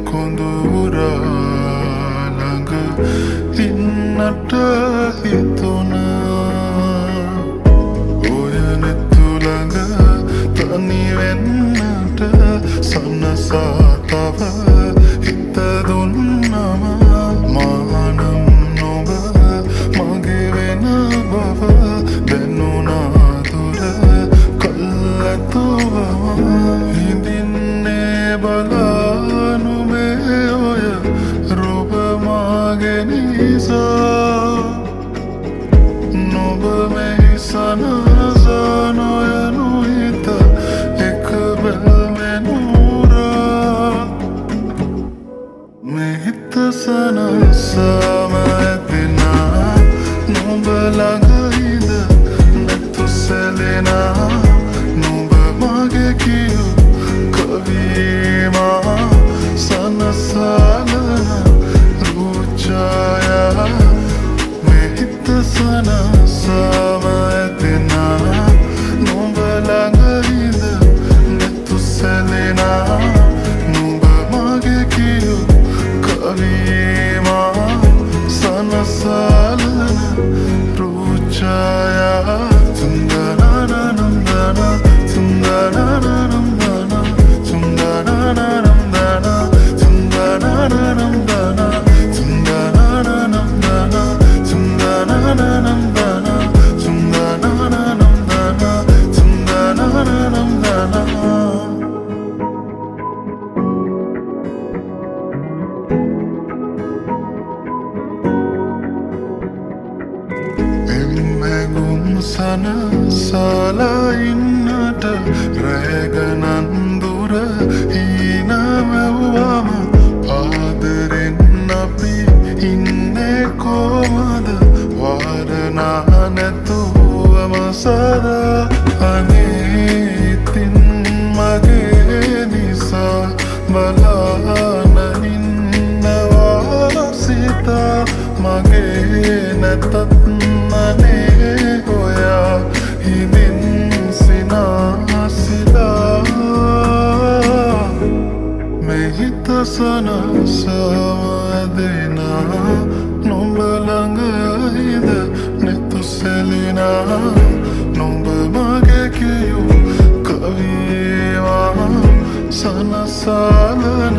කොඳුරා ළඟ ඉන්නට හිතුණා ඔය නෙතු ළඟ තනි වෙන්නට සනසා තව හිත දුන්නම මානම් නොබ මගේ වෙන බව දැනුණා දුර කල්ැතුව හිඳින්නේ බලා නුඹේ ඔය රූප මාගේ නිසා නුඹ මෙහි සනසා නොයනු හිත එක බැල්මෙන් උරා මේ හිත සනසාම ඇතිනා නුඹ ළඟ ඉඳ නැතු සැලෙනා නුඹ මගේ කියු කවීමා සනසාලන රුචායා මේ හිත සනසාම ඇතිනා නුඹ ළඟ ඉඳ නැතු සැලෙනා නුඹ මගේ කියු කවීමා සනසාලන රුචායා tundananandana tundananandana tundananandana tundananandana tundananandana tundananandana tundananandana tundananandana සනසාලා ඉන්නට රැගනන්දුර හීනමැව්වම ආදරෙන් අපි ඉන්නේ කොමද වාරනා නැතුවම සදා අනේ ඉතින් මගේ නිසා බලාන ඉන්නවා සිතා මගේ නැතත් අනේ ඔයා හිමින් සිනාසිලා මේ හිත සනසාම ඇදෙනා නුඹ ළඟ ඉඳ නැතු සැලෙනා නුඹ මගේ කියු කවීවා සනසාලන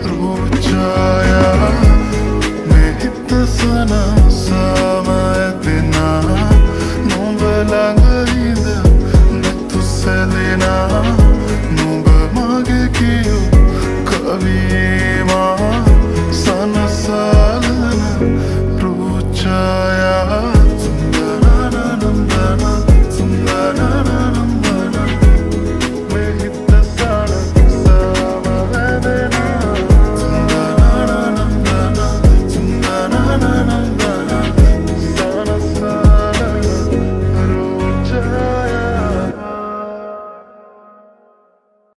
රුචායා මේ හිත සනසාම ඇදෙනා නුඹ ළඟ ඉඳ නැතු සැලෙනා නුඹ මගේ කියු කවීමා